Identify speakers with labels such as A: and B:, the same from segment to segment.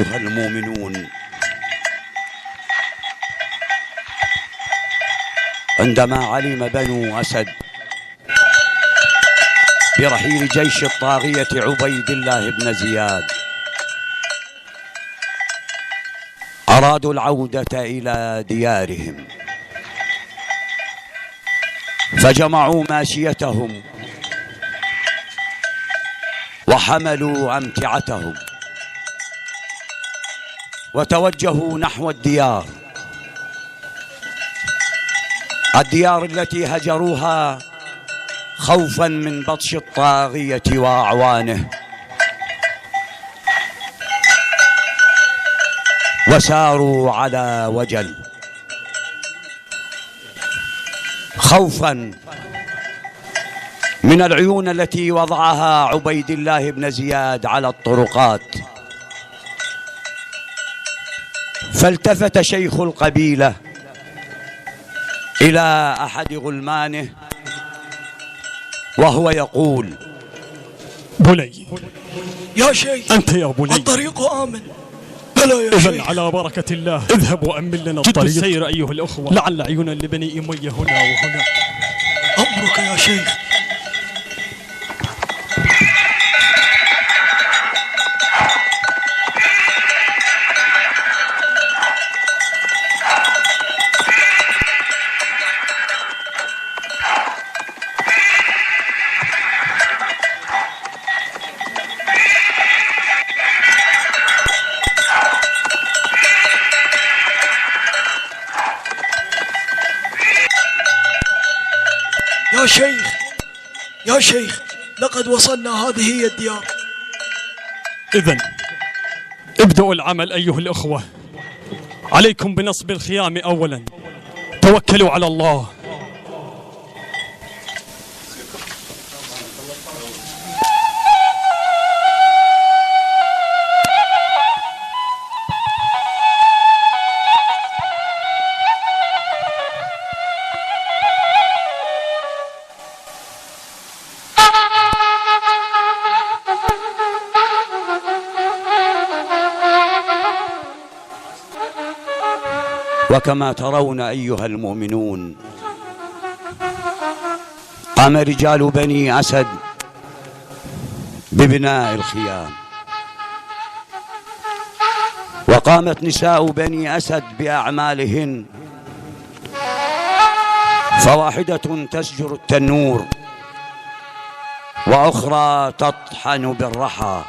A: أيها المؤمنون، عندما علم بنو أسد برحيل جيش الطاغية عبيد الله بن زياد أرادوا العودة إلى ديارهم، فجمعوا ماشيتهم وحملوا أمتعتهم وتوجهوا نحو الديار التي هجروها خوفا من بطش الطاغية وأعوانه، وساروا على وجل خوفا من العيون التي وضعها عبيد الله بن زياد على الطرقات. فالتفت شيخ القبيلة إلى أحد غلمانه وهو يقول:
B: بني
C: يا شيخ،
B: أنت يا بني
C: الطريق آمن. بلى يا شيخ.
B: إذن على بركة الله اذهب وأمن لنا الطريق. السير أيها الأخوة، لعل عيونا لبني أمية هنا وهنا.
C: أمرك يا شيخ. يا شيخ، يا شيخ، لقد وصلنا، هذه هي الديار.
B: إذن ابدأوا العمل أيها الأخوة، عليكم بنصب الخيام أولا، توكلوا على الله.
A: وكما ترون أيها المؤمنون، قام رجال بني أسد ببناء الخيام، وقامت نساء بني أسد بأعمالهن، فواحدة تسجر التنور وأخرى تطحن بالرحى.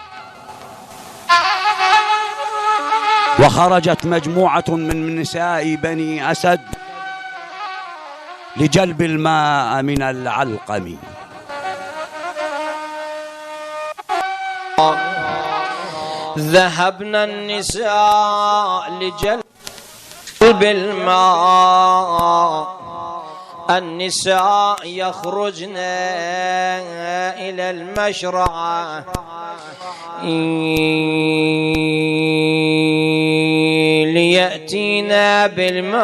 A: وخرجت مجموعة من نساء بني أسد لجلب الماء من العلقم.
D: ذهبنا النساء لجلب الماء، النساء يخرجن إلى المشرعة ليأتينا بالماء.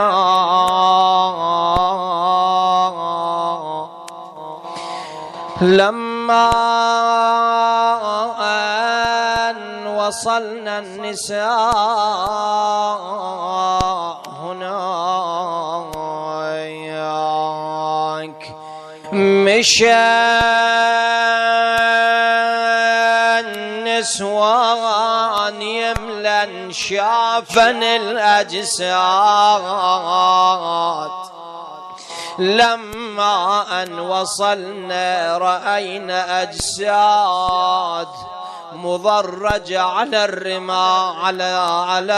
D: لما أن وصلنا النساء هناك، مشى النسوان يملن شافن الأجساد. لما أن وصلنا رأينا أجساد مضرجة على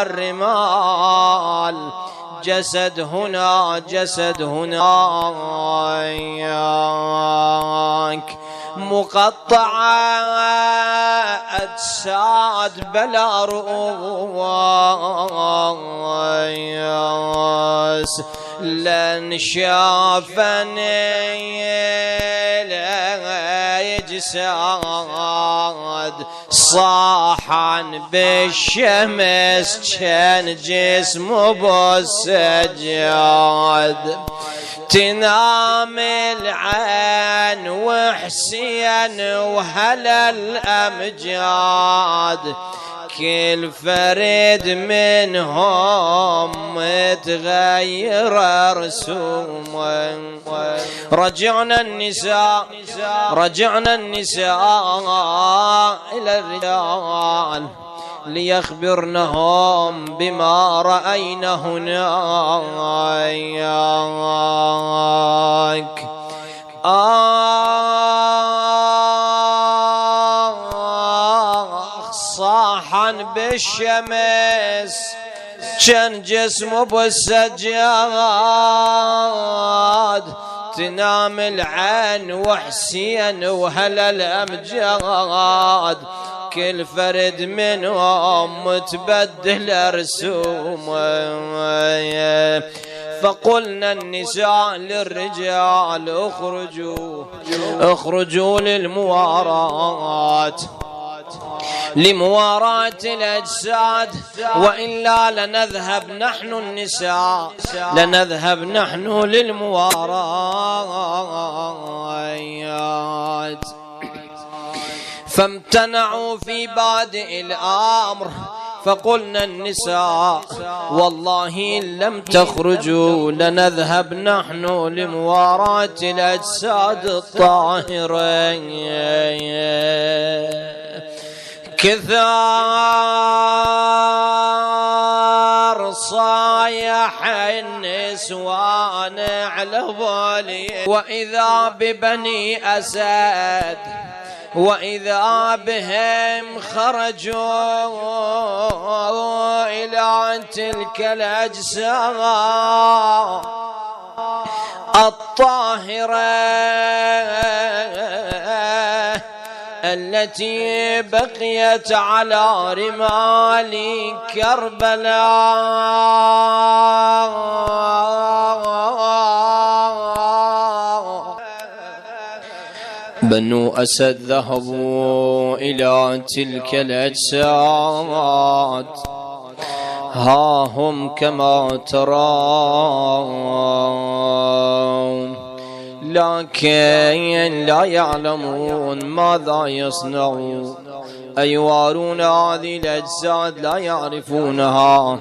D: الرمال، جسد هنا جسد هناك، مقطعة أجساد بلا رؤوس، لن شافني الأجساد صاحن بالشمس كان جسمه بالسجاد. تنام العين وحسين وهلا الأمجاد، كل فرد منهم متغير رسومه. رجعنا النساء إلى الرجال ليخبرنهم بما رأينا هناك. صاحا بالشمس كان جسمه بالسجاد، تنام العين وحسين وهلا الأمجاد، كل فرد منهم متبدل رسومه. فقلنا النساء للرجال اخرجوا لمواراة الأجساد، وإلا لنذهب نحن النساء للمواراة. فامتنعوا في بادئ الأمر، فقلنا النساء والله إن لم تخرجوا لنذهب نحن لمواراة الأجساد الطاهرة. كثار صايح النسوان على بالي، وإذا ببني أسد وإذا بهم خرجوا إلى تلك الأجساد الطاهرة التي بقيت على رمال كربلاء. بنو أسد ذهبوا إلى تلك الأجساد، ها هم كما ترون، لكن لا يعلمون ماذا يصنعون. أيوارون هذه الأجساد لا يعرفونها،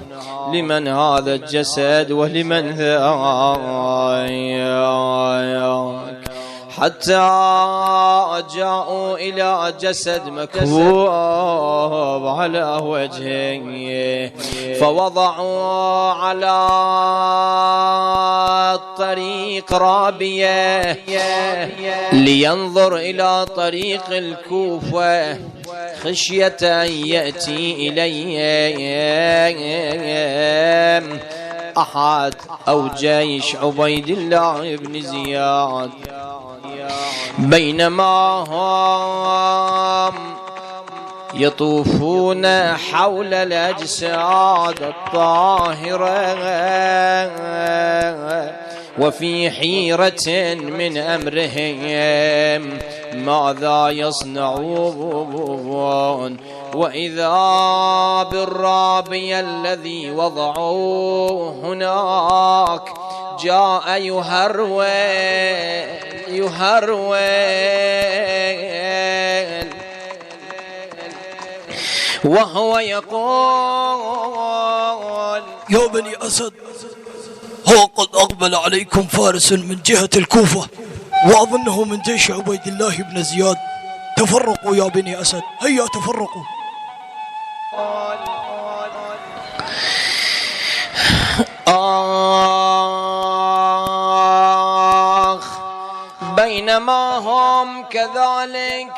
D: لمن هذا الجسد ولمن ذاك، حتى جاءوا إلى جسد مكبوب على وجهه، فوضعوا على الطريق رابية لينظر إلى طريق الكوفة، خشية أن يأتي إليه أحد أو جيش عبيد الله بن زياد. بينما هم يطوفون حول الأجساد الطاهرة وفي حيرة من أمرهم ماذا يصنعون، وإذا بالرابي الذي وضعوه هناك جاء يهرول وهو يقول:
C: يا بني أسد، ها قد أقبل عليكم فارس من جهة الكوفة، وأظنه من جيش عبيد الله بن زياد. تفرقوا يا بني أسد، هيا تفرقوا.
D: بينما هم كذلك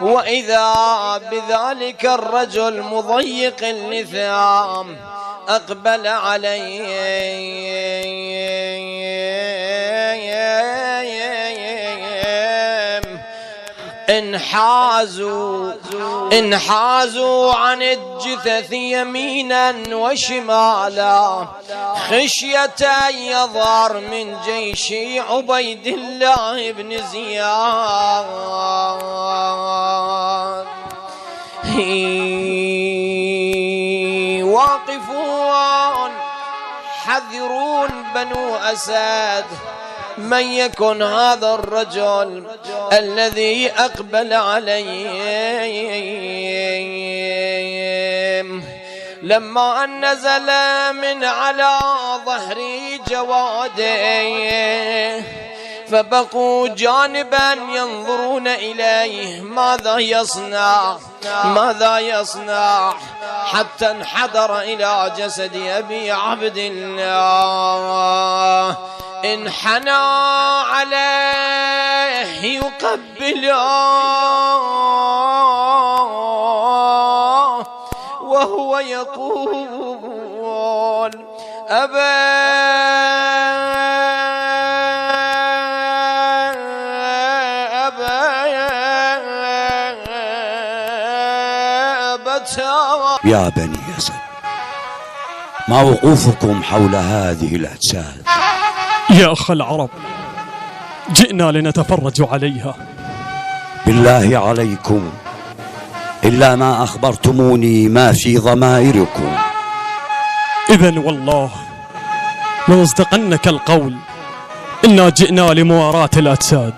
D: وإذا بذلك الرجل مضيق اللثام أقبل عليهم، انحازوا عن الجثث يمينا وشمالا خشية أن يظهر من جيش عبيد الله بن زياد. واقفون حذرون بنو أسد من يكن هذا الرجل الذي أقبل عليه. لما أن نزل من على ظهري جواده فبقوا جانبا ينظرون إليه ماذا يصنع حتى انحدر إلى جسد أبي عبد الله انحنى عليه يقبله وهو يقول
A: يا بني أسد، ما وقوفكم حول هذه الأجساد؟
B: يا أخ العرب، جئنا لنتفرج عليها.
A: بالله عليكم، إلا ما أخبرتموني ما في ضمائركم.
B: إذن والله لنصدقنك القول، إنا جئنا لمواراة الأجساد.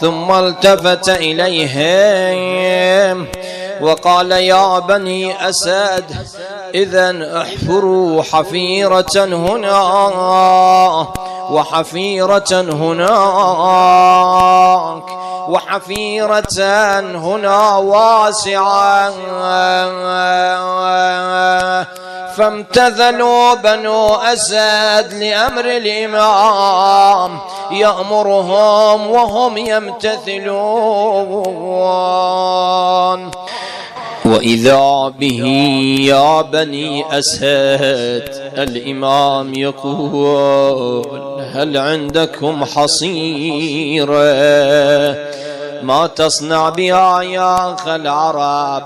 D: ثم التفت إليهم وقال يا بني أسد إذن احفروا حفيرة هنا وحفيرة هناك وحفيرة هنا واسعة. فامتثلوا بنو أسد لأمر الإمام يأمرهم وهم يمتثلون. وإذا به يا بني أسد الإمام يقول هل عندكم حصيرة ما تصنع بها يا أخ العرب؟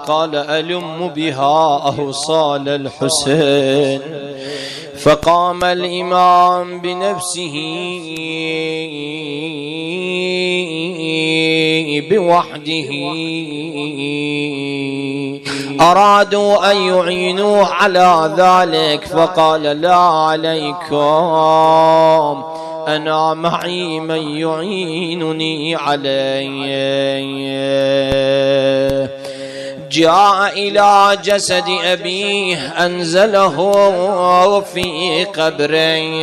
D: قال ألم بها أوصال الحسين. فقام الإمام بنفسه بوحده. أرادوا أن يعينوه على ذلك فقال لا عليكم، أنا معي من يعينني عليه. جاء إلى جسد أبيه أنزله في قبره.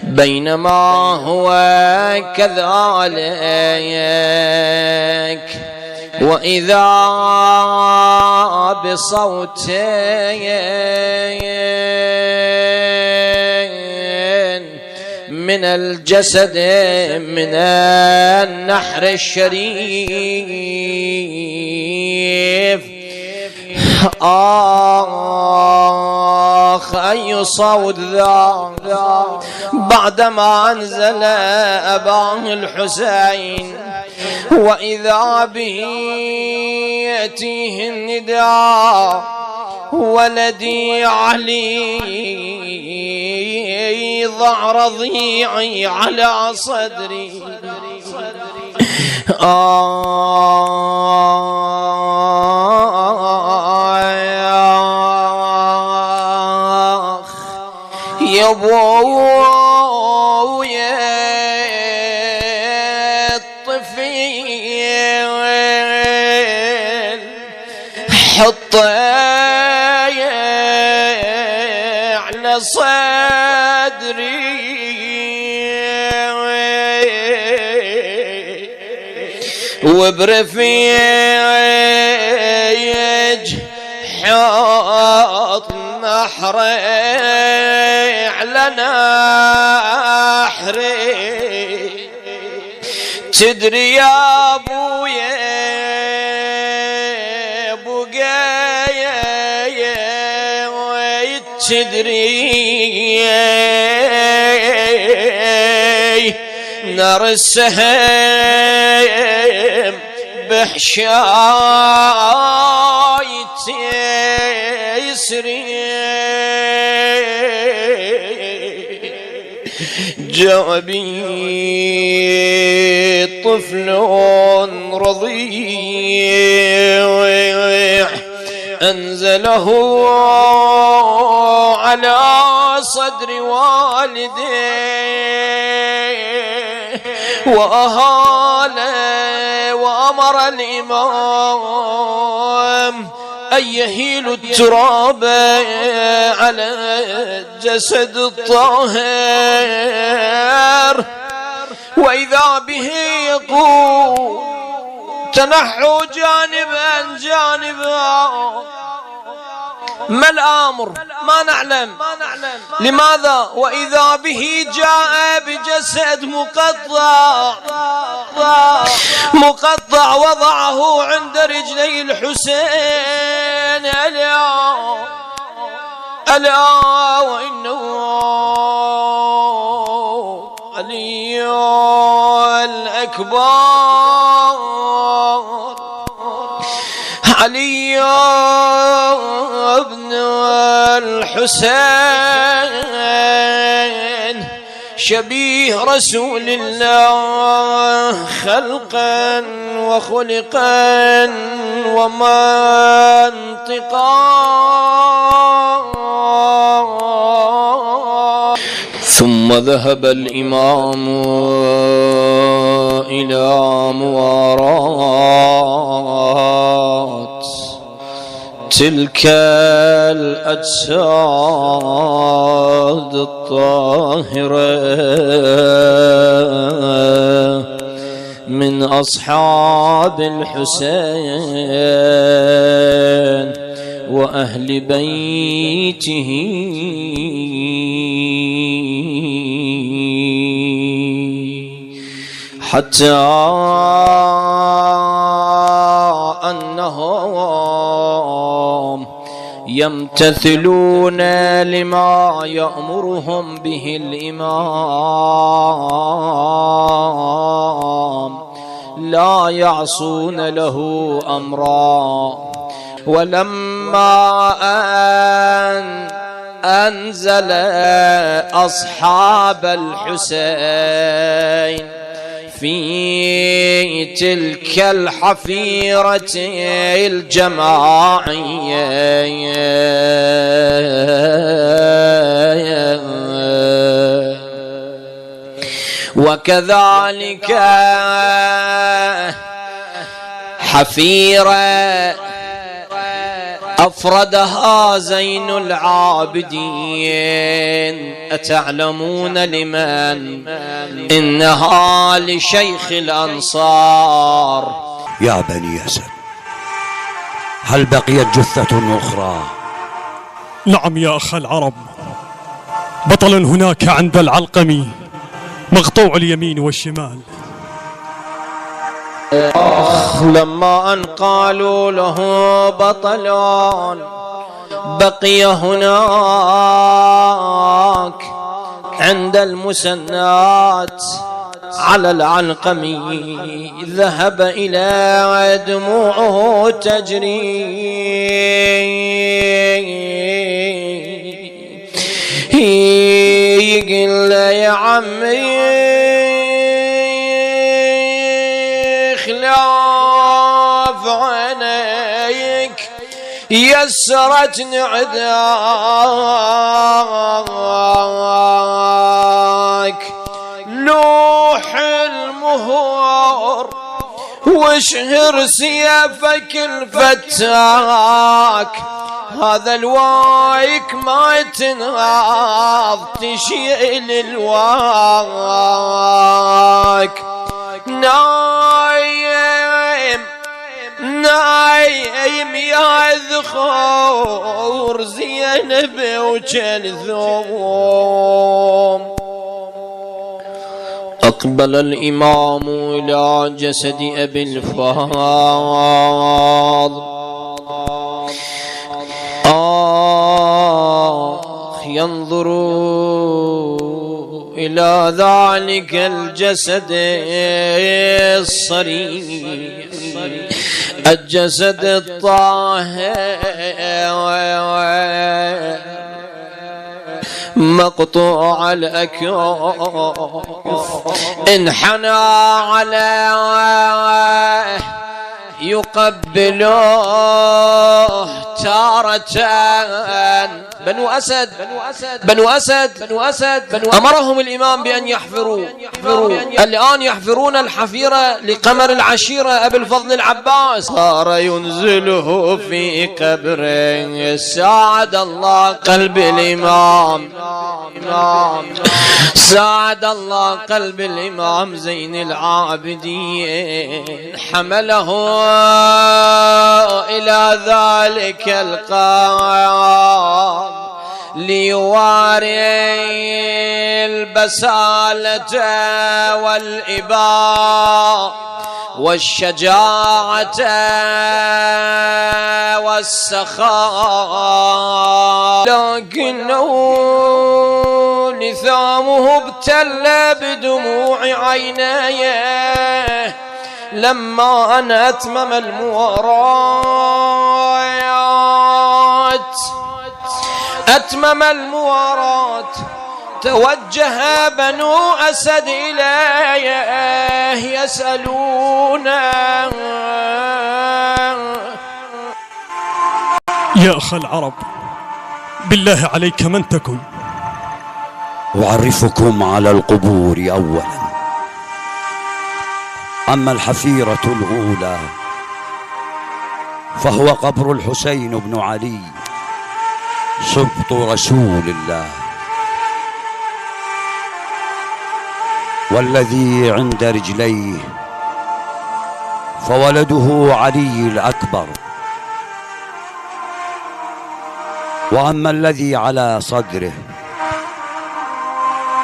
D: بينما هو كذلك وإذا بصوت من الجسد من النحر الشريف. آخ أي صوت ذا بعدما أنزل أباه الحسين. وإذا به يأتيه النداء ولدي علي ضع رضيعي على صدري. يا ابويا الطفيل حطه على صدري وبرفيج حط نحري على نحري. تدري يا ابويا بقايا تدري نار السهم بحشايتي يسري. جاء بي طفل رضيع أنزله على صدر والديه وأهال وأمر الإمام أن يهيل التراب على جسد الطاهر، وإذا به يقول تنحوا جانبا جانبا. ما الأمر؟ ما نعلم لماذا. وإذا به جاء بجسد مقطع وضعه عند رجلي الحسين. ألا وإنه علي الأكبر، علي ابن الحسين شبيه رسول الله خلقا وخلقا ومنطقا. ثم ذهب الإمام إلى مواراة تلك الأجساد الطاهرة من أصحاب الحسين وأهل بيته، حتى أنهم يمتثلون لما يأمرهم به الإمام، لا يعصون له أمرا. ولما أنزل أصحاب الحسين في تلك الحفيرة الجماعية وكذلك حفيرة أفردها زين العابدين. أتعلمون لمن؟ إنها لشيخ الأنصار.
A: يا بني أسد، هل بقيت جثة أخرى؟
B: نعم يا أخ العرب، بطل هناك عند العلقمي مقطوع اليمين والشمال.
D: لما أن قالوا له بطل بقي هناك عند المسنات على العلقمي، ذهب إلى دموعه تجري يقول يا عمي خلاف عينيك يسرت نعداك، لوح المهور واشهر سيفك الفتاك، هذا الوايك ما تنهض تشيل الواك. نايم يا ذخور زينب وكلثوم. أقبل الإمام إلى جسد أبي الفاضل، ينظر إلى ذلك الجسد الصريح، الجسد الطاهر مقطوع الأكف، انحنى على يقبله تارة بنو أسد أمرهم الإمام بأن يحفروا الآن يحفرون الحفيرة لقمر العشيرة أبي الفضل العباس. صار ينزله في قبره. ساعد الله قلب الإمام، ساعد الله قلب الإمام زين العابدين، حمله إلى ذلك القام ليواري البسالة والإباء والشجاعة والسخاء، لكنه لثامه ابتل بدموع عينيه لما أن أتمم المواراة توجه بنو أسد إليه يسألون:
B: يا أخ العرب بالله عليك من تكن؟
A: أعرفكم على القبور أولا. أما الحفيرة الأولى فهو قبر الحسين بن علي سبط رسول الله، والذي عند رجليه فولده علي الأكبر، وأما الذي على صدره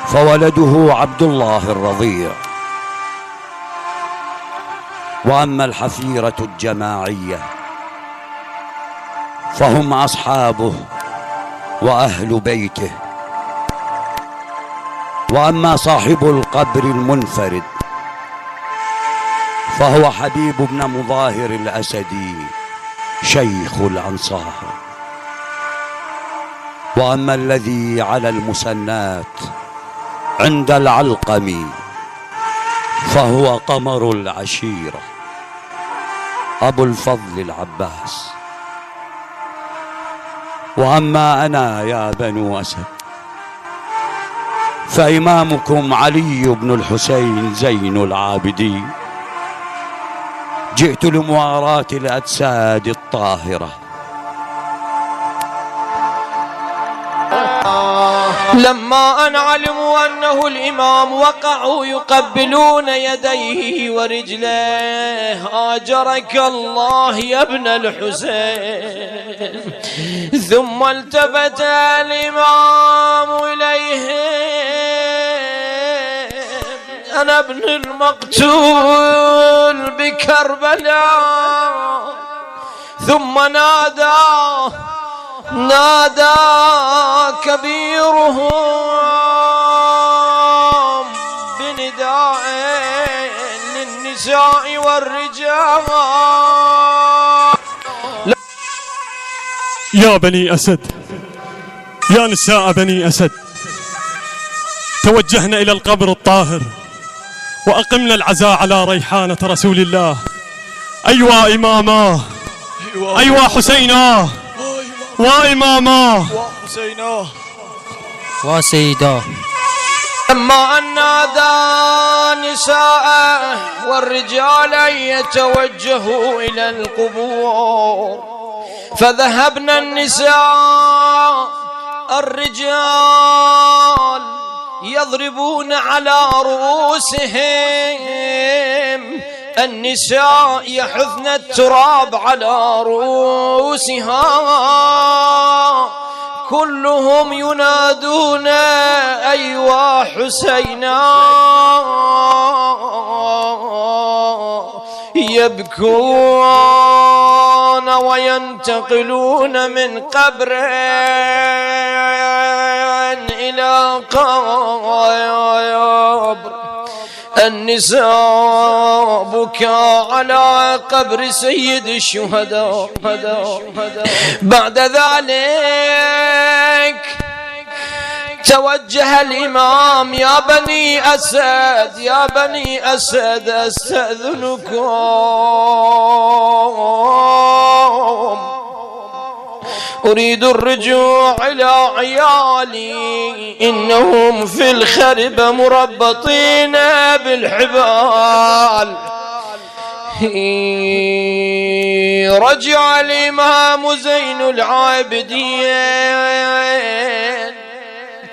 A: فولده عبد الله الرضيع، وأما الحفيرة الجماعية فهم أصحابه وأهل بيته، وأما صاحب القبر المنفرد فهو حبيب بن مظاهر الأسدي شيخ الأنصار، وأما الذي على المسنات عند العلقم فهو قمر العشيرة أبو الفضل العباس. وأما أنا يا بنو أسد فإمامكم علي بن الحسين زين العابدين، جئت لمواراة الأجساد الطاهرة.
D: لما أن علموا أنه الإمام وقعوا يقبلون يديه ورجليه. آجرك الله يا ابن الحسين. ثم التفت الإمام إليهم: أنا ابن المقتول بكربلاء. ثم نادى كبيرهم بنداء للنساء والرجال:
B: يا بني أسد، يا نساء بني أسد، توجهنا إلى القبر الطاهر وأقمنا العزاء على ريحانة رسول الله. أيوا إماما، أيوا حسينا، وإماما،
C: وحسينا،
E: وسيدا.
D: لما أن نادى نساء والرجال يتوجهوا إلى القبور، فذهبنا النساء الرجال يضربون على رؤوسهم. النساء يحثن التراب على رؤوسها، كلهم ينادون: أيوا حسينا. يبكون وينتقلون من قبر إلى قبر. النساء بكى على قبر سيد الشهداء. بعد ذلك توجه الإمام: يا بني أسد، يا بني أسد، أستأذنكم أريد الرجوع إلى عيالي، إنهم في الخرب مربطين بالحبال. رجع الإمام زين العابدين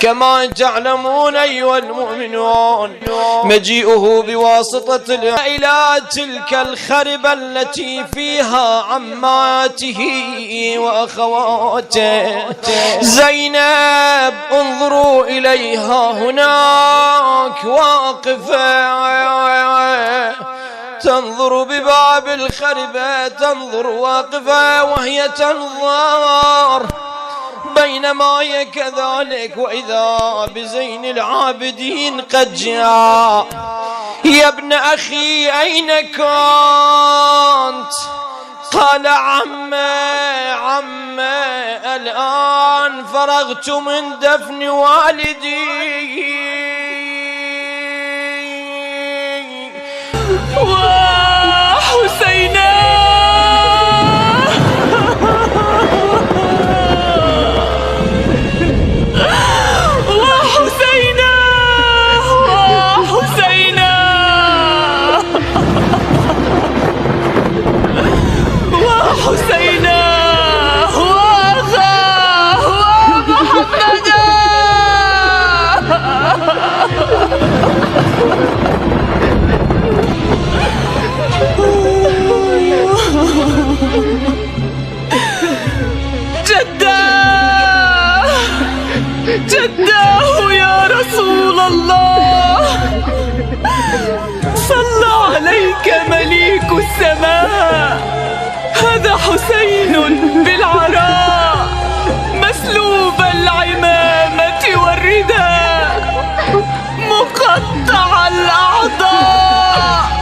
D: كما تعلمون أيها المؤمنون، مجيئه بواسطة إلى تلك الخربة التي فيها عماته وأخواته. زينب انظروا إليها هناك واقفة، تنظر بباب الخربة، تنظر واقفة وهي تنظر، بينما هي كذلك وإذا بزين العابدين قد جاء. يا ابن أخي أين كنت؟ قال عم الآن فرغت من دفن والدي.
F: وحسينا جداه يا رسول الله، صلى عليك مليك السماء. هذا حسين بالعراء مسلوب العمامة والرداء، مقطع الأعضاء.